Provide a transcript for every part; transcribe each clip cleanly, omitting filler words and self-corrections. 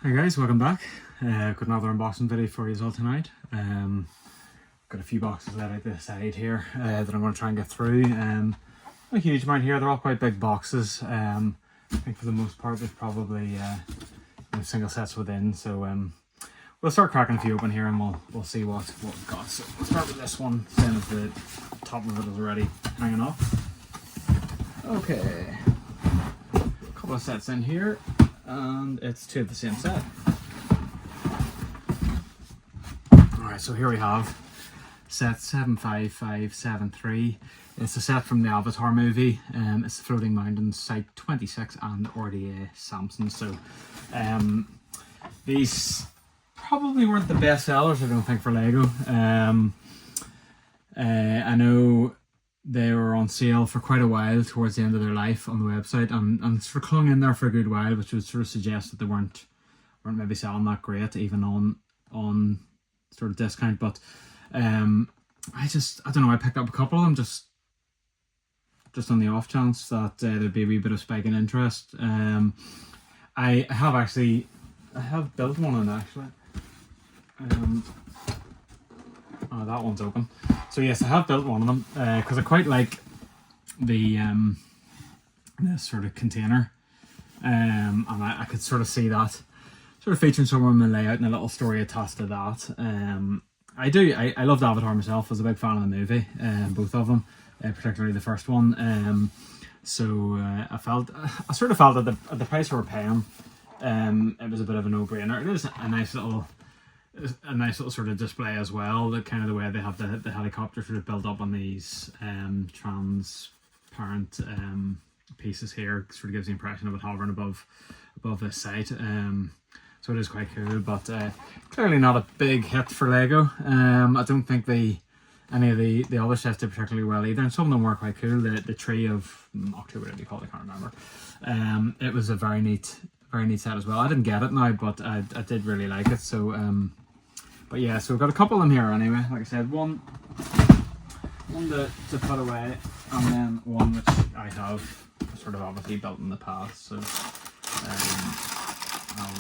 Hi guys, welcome back. Got another unboxing video for you all tonight. Got a few boxes laid out the side here that I'm going to try and get through. Not a huge amount here, they're all quite big boxes. I think for the most part there's probably single sets within, so we'll start cracking a few open here and we'll see what we've got. So we'll start with this one, same as the top of it is already hanging off. Okay, a couple of sets in here. And it's two of the same set. Alright, so here we have set 75573. It's a set from the Avatar movie. It's the Floating Mountains Site 26 and RDA Samson. So these probably weren't the best sellers, I don't think, for Lego. I know they were on sale for quite a while towards the end of their life on the website, and sort of clung in there for a good while, which would sort of suggest that they weren't maybe selling that great, even on sort of discount. But I don't know, I picked up a couple of them just on the off chance that there'd be a wee bit of spike in interest. I have built one on actually. Oh, that one's open. So yes, I have built one of them because I quite like the this sort of container, and I could sort of see that sort of featuring somewhere in my layout and a little story attached to that. I loved Avatar myself. I was a big fan of the movie, both of them, particularly the first one. So I sort of felt that at the price we were paying, it was a bit of a no-brainer. It is a nice little sort of display as well, the kind of the way they have the helicopter sort of built up on these transparent pieces here, sort of gives the impression of it hovering above this site. So it is quite cool, but clearly not a big hit for Lego. I don't think any of the other sets did particularly well either, and some of them were quite cool. The Tree of October, whatever you call it, I can't remember. It was a very neat set as well. I didn't get it now, but I did really like it. So but yeah, so we've got a couple of them here anyway. Like I said, one to put away, and then one which I have sort of obviously built in the past. So I'll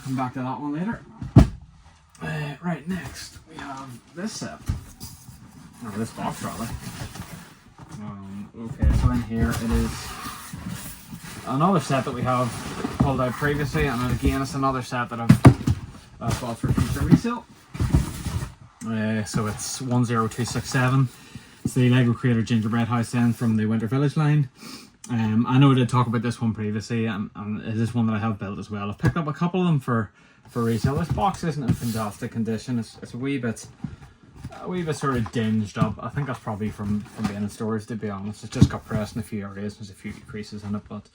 come back to that one later. Right, next we have this set, or this box rather. Okay, so in here it is another set that we have pulled out previously, and again it's another set that I've bought for future resale. So it's 10267. It's the Lego Creator Gingerbread House then from the Winter Village line. I know I did talk about this one previously, and it is one that I have built as well. I've picked up a couple of them for resale. This box isn't in fantastic condition. It's a wee bit sort of dinged up. I think that's probably from being in storage, to be honest. It's just got pressed in a few areas. There's a few creases in it, but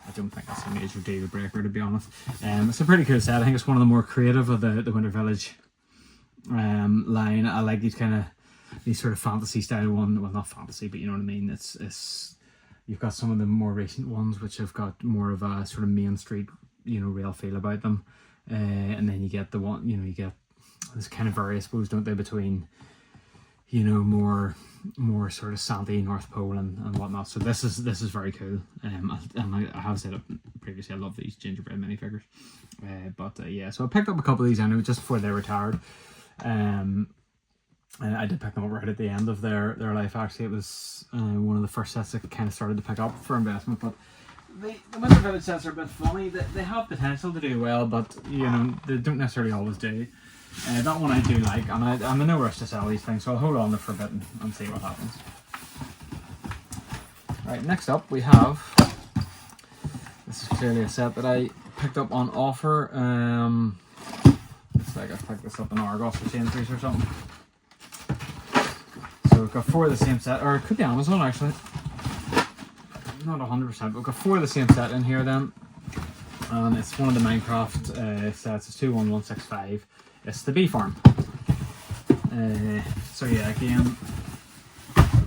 I don't think that's a major deal breaker, to be honest. It's a pretty cool set. I think it's one of the more creative of the Winter Village line. I like these sort of fantasy style one. Well, not fantasy, but you know what I mean. It's you've got some of the more recent ones which have got more of a sort of Main Street, real feel about them. And then you get the one, you get this kind of vary, I suppose, don't they, between more sort of sandy North Pole and whatnot. So this is very cool. And I have said it previously, I love these gingerbread minifigures. Yeah, so I picked up a couple of these anyway just before they retired. And I did pick them up right at the end of their life. Actually, it was one of the first sets that kind of started to pick up for investment. But the Winter Village sets are a bit funny. They have potential to do well, but they don't necessarily always do. That one I do like, and I'm in no rush to sell these things, so I'll hold on to Forbidden and see what happens. Right, next up we have, this is clearly a set that I picked up on offer. Looks like I picked this up in Argos or Sainsbury's or something. So we've got 4 of the same set, or it could be Amazon actually. Not 100%, but we've got 4 of the same set in here then. And it's one of the Minecraft sets, it's 21165. It's the bee farm. So yeah, again,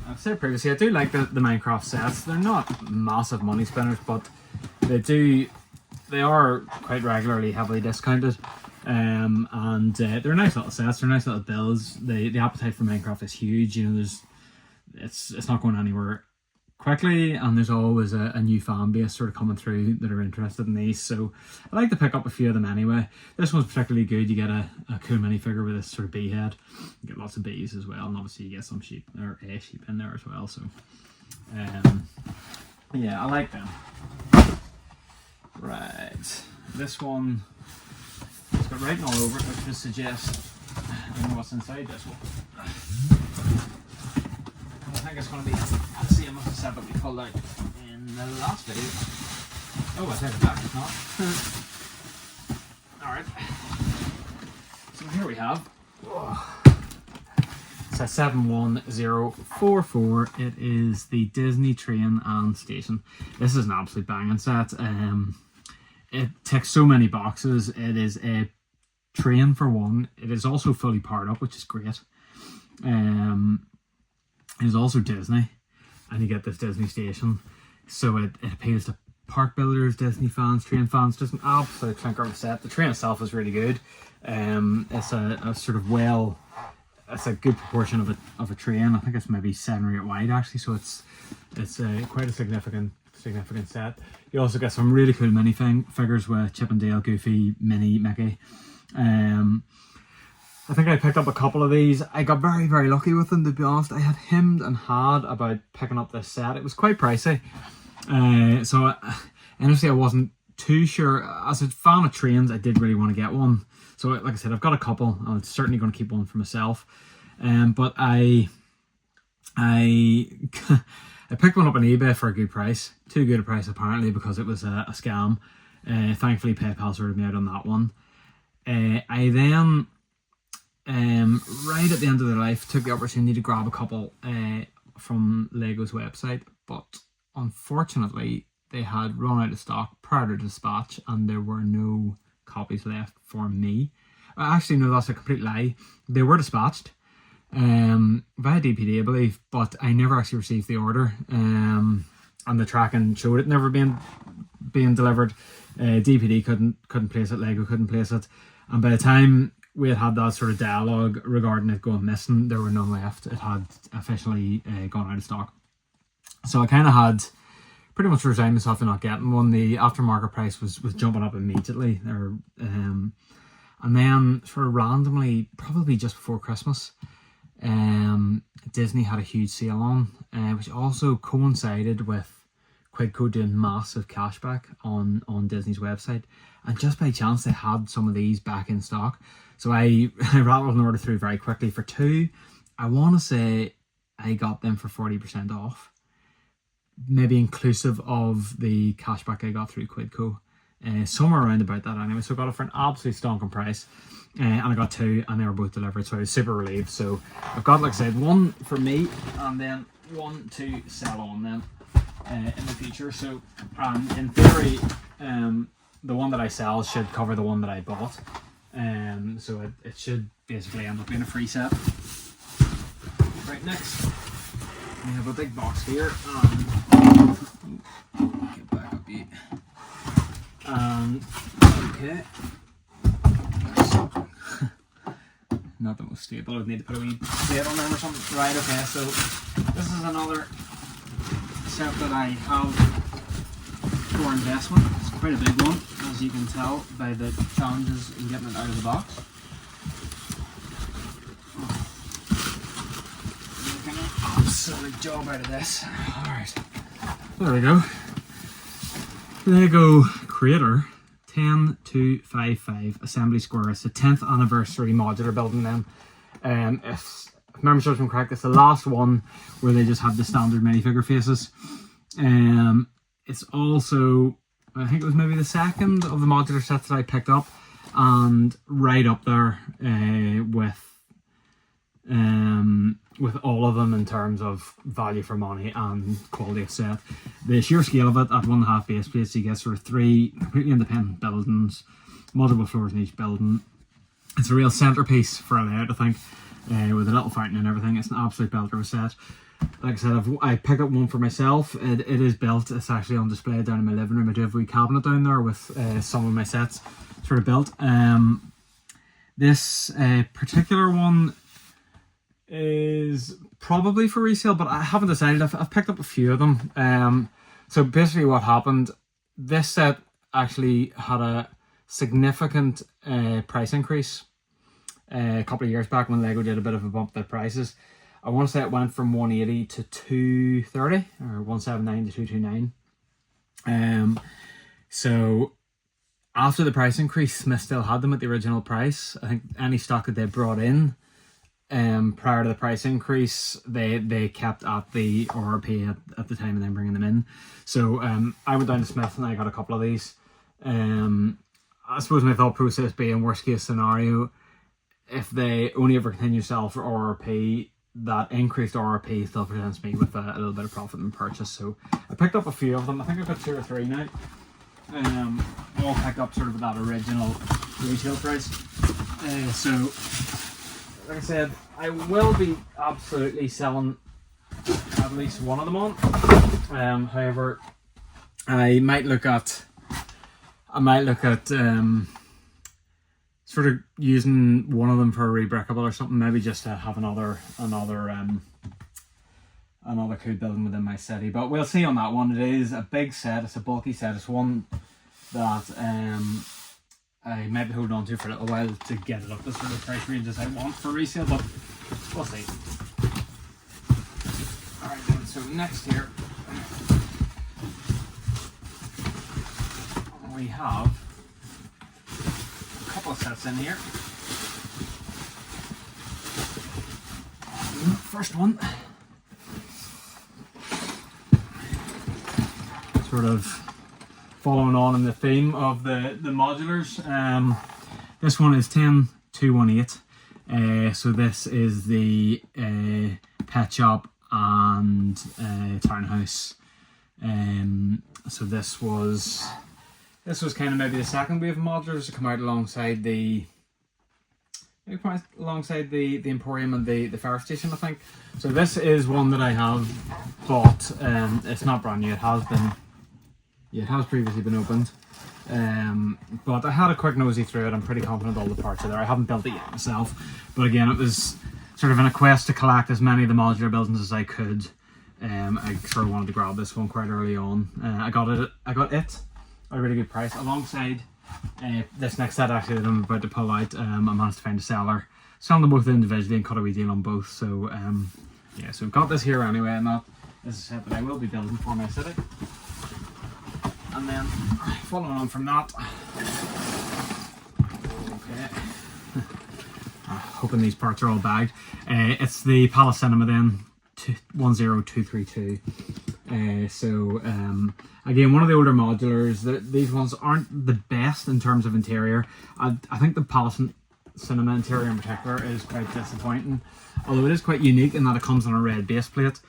I've said previously, I do like the Minecraft sets. They're not massive money spinners, but they are quite regularly heavily discounted. And they're nice little sets, they're nice little builds. The appetite for Minecraft is huge. It's not going anywhere quickly, and there's always a new fan base sort of coming through that are interested in these, so I like to pick up a few of them anyway. This one's particularly good. You get a cool minifigure with this sort of bee head. You get lots of bees as well, and obviously you get some sheep, or a sheep in there as well, so yeah, I like them. Right, this one, it's got writing all over it, which would suggest I don't know what's inside this one. I think it's going to be the same as the set that we pulled out in the last video. Oh, I take it back, it's not. Alright. So here we have. It's a 71044. It is the Disney Train and Station. This is an absolute banging set. It ticks so many boxes. It is a train for one. It is also fully powered up, which is great. It is also Disney, and you get this Disney Station, so it appeals to park builders, Disney fans, train fans. Just an absolute clinker of a set. The train itself is really good. It's a sort of it's a good proportion of a train. I think it's maybe 7 or 8 wide actually, so it's quite a significant set. You also get some really cool minifigures with Chip and Dale, Goofy, Minnie, Mickey. I think I picked up a couple of these. I got very, very lucky with them, to be honest. I had hemmed and hawed about picking up this set. It was quite pricey. So honestly, I wasn't too sure. As a fan of trains, I did really want to get one. So like I said, I've got a couple. I'm certainly going to keep one for myself. But I picked one up on eBay for a good price. Too good a price apparently, because it was a scam. Thankfully, PayPal sorted me out on that one. I then, right at the end of their life, took the opportunity to grab a couple from Lego's website, but unfortunately they had run out of stock prior to dispatch, and there were no copies left for me. Actually, no, that's a complete lie. They were dispatched via DPD, I believe, but I never actually received the order, and the tracking showed it never being delivered. DPD couldn't place it, Lego couldn't place it, and by the time we had that sort of dialogue regarding it going missing, there were none left. It had officially gone out of stock. So I kind of had pretty much resigned myself to not getting one. The aftermarket price was jumping up immediately. And then sort of randomly, probably just before Christmas, Disney had a huge sale on, which also coincided with Quidco doing massive cashback on Disney's website. And just by chance, they had some of these back in stock. So I rattled an order through very quickly for 2. I want to say I got them for 40% off, maybe inclusive of the cashback I got through Quidco. Somewhere around about that anyway. So I got it for an absolute stonking price. And I got 2, and they were both delivered, so I was super relieved. So I've got, like I said, one for me, and then one to sell on them in the future. So in theory, the one that I sell should cover the one that I bought. So it should basically end up being a free set. Right, next we have a big box here. Get back up here. Okay. Nothing was stable. I would need to put a wee plate on them or something. Right, okay, so this is another set that I have for investment. It's quite a big one, as you can tell by the challenges in getting it out of the box. Making an absolute job out of this. Alright, there we go. Lego Creator 10255 Assembly Square. It's the 10th anniversary modular building them. If memory serves me correct, it's the last one where they just have the standard minifigure faces. It's also, I think it was maybe the second of the modular sets that I picked up, and right up there with all of them in terms of value for money and quality of set. The sheer scale of it, at 1.5 base plates, you get sort of 3 completely independent buildings, multiple floors in each building. It's a real centerpiece for a layout, I think, with a little fountain and everything. It's an absolute belter of a set. Like I said, I picked up one for myself. It is built. It's actually on display down in my living room. I do have a wee cabinet down there with some of my sets sort of built. This particular one is probably for resale, but I haven't decided. I've picked up a few of them. So basically what happened, this set actually had a significant price increase a couple of years back when Lego did a bit of a bump their prices. I want to say it went from 180 to 230 or 179 to 229. So after the price increase, Smith still had them at the original price. I think any stock that they brought in prior to the price increase, they kept at the RRP at the time and then bringing them in. So I went down to Smith and I got a couple of these. I suppose my thought process being worst case scenario, if they only ever continue to sell for RRP, that increased RRP still presents me with a little bit of profit in purchase. So I picked up a few of them. I think I've got 2 or 3 now. All picked up sort of that original retail price. So like I said, I will be absolutely selling at least one of them on. However, I might look at sort of using one of them for a rebrickable or something, maybe just to have another cool building within my city. But we'll see on that one. It is a big set, it's a bulky set, it's one that I might be holding on to for a little while to get it up the sort of price ranges I want for resale, but we'll see. Alright then, so next here we have a couple of sets in here. First one, sort of following on in the theme of the modulars. This one is 10218. So this is the pet shop and townhouse. So this was kind of maybe the second wave of modulars to come out alongside the Emporium and the fire station, I think. So this is one that I have bought. It's not brand new. It has previously been opened. But I had a quick nosy through it. I'm pretty confident all the parts are there. I haven't built it yet myself, but again, it was sort of in a quest to collect as many of the modular buildings as I could. I sort of wanted to grab this one quite early on. I got it at a really good price alongside this next set actually that I'm about to pull out. I managed to find a seller, selling them both individually and cut a wee deal on both. So yeah, so we've got this here anyway, and that is a set that I will be building for my city. And then following on from that, okay, hoping these parts are all bagged. It's the Palace Cinema then, 10232. So again, one of the older modulars. These ones aren't the best in terms of interior. I think the Palace Cinema interior in particular is quite disappointing, although it is quite unique in that it comes on a red base plate.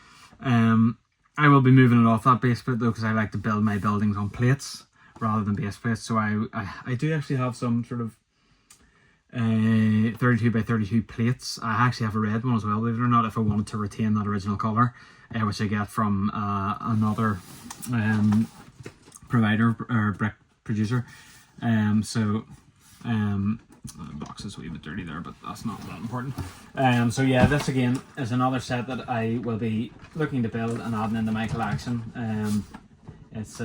I will be moving it off that base plate though, because I like to build my buildings on plates rather than base plates. So I do actually have some sort of 32 by 32 plates. I actually have a red one as well, believe it or not, if I wanted to retain that original colour, which I get from another provider or brick producer. The box is a wee bit dirty there, but that's not that important. So yeah, this again is another set that I will be looking to build and adding into my collection. It's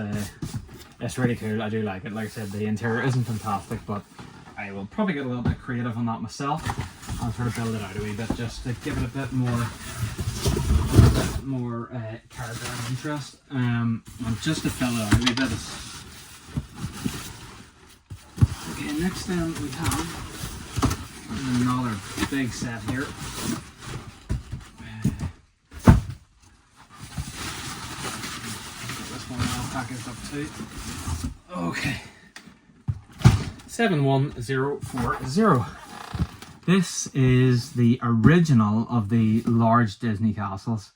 really cool. I do like it. Like I said, the interior isn't fantastic, but I will probably get a little bit creative on that myself and sort of build it out a wee bit just to give it a bit more character and interest. And just to fill it out a wee bit. Okay, next then we have another big set here. This one I'll package up too. Okay. 71040. This is the original of the large Disney castles.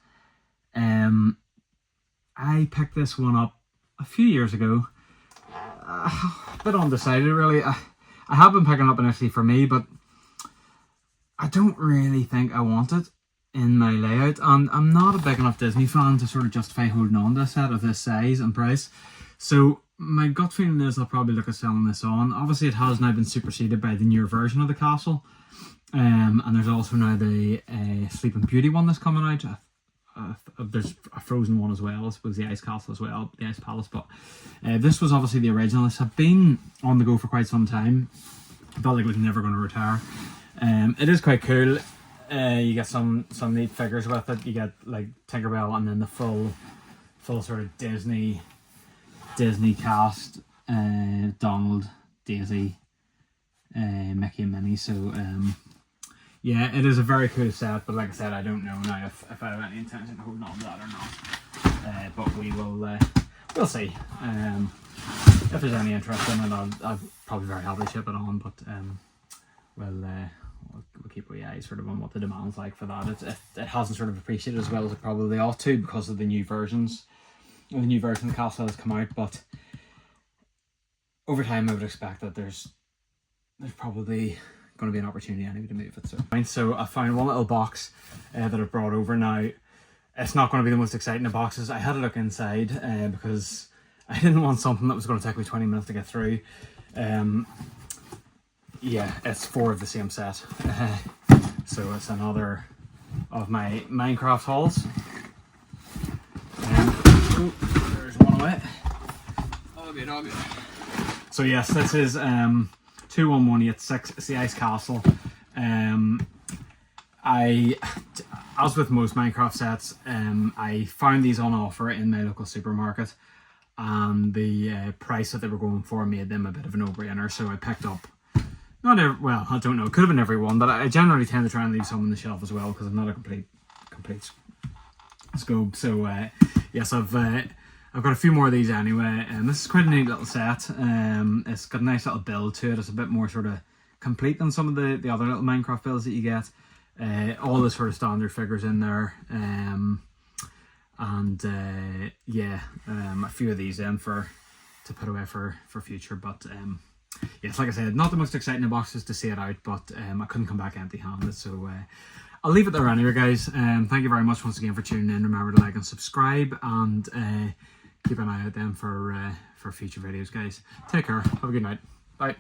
I picked this one up a few years ago. A bit undecided really. I have been picking up initially for me, but I don't really think I want it in my layout, and I'm not a big enough Disney fan to sort of justify holding on to a set of this size and price. So my gut feeling is I'll probably look at selling this on. Obviously it has now been superseded by the newer version of the castle, And there's also now the Sleeping Beauty one that's coming out. There's a Frozen one as well. I suppose the Ice Castle as well, the Ice Palace. But this was obviously the original. This had been on the go for quite some time. I felt like it was never going to retire. It is quite cool. You get some neat figures with it. You get like Tinkerbell and then the full sort of Disney cast. Donald, Daisy, Mickey and Minnie. So yeah, it is a very cool set, but like I said, I don't know now if I have any intention of holding on to that or not. But we'll see. If there's any interest in it, I'll probably very happily ship it on. But we'll keep our eyes sort of on what the demand's like for that. It hasn't sort of appreciated as well as it probably ought to because of the new versions. The new version of the castle has come out, but over time I would expect that there's probably going to be an opportunity anyway to move it. So I found one little box that I've brought over now. It's not going to be the most exciting of boxes. I had a look inside because I didn't want something that was going to take me 20 minutes to get through. Yeah, it's 4 of the same set. So it's another of my Minecraft hauls. There's one away. Oh good. So yes, this is 21186. It's the Ice Castle. As with most Minecraft sets, I found these on offer in my local supermarket, and the price that they were going for made them a bit of a no-brainer. So I picked up, well, I don't know, it could have been every one, but I generally tend to try and leave some on the shelf as well because I'm not a complete scope. So yes, I've got a few more of these anyway, and this is quite a neat little set. It's got a nice little build to it. It's a bit more sort of complete than some of the other little Minecraft builds that you get. All the sort of standard figures in there, yeah, a few of these in to put away for future. But yes, like I said, not the most exciting of boxes to see it out, but I couldn't come back empty-handed, so I'll leave it there anyway, guys. Thank you very much once again for tuning in. Remember to like and subscribe, and keep an eye out then for future videos, guys. Take care. Have a good night. Bye.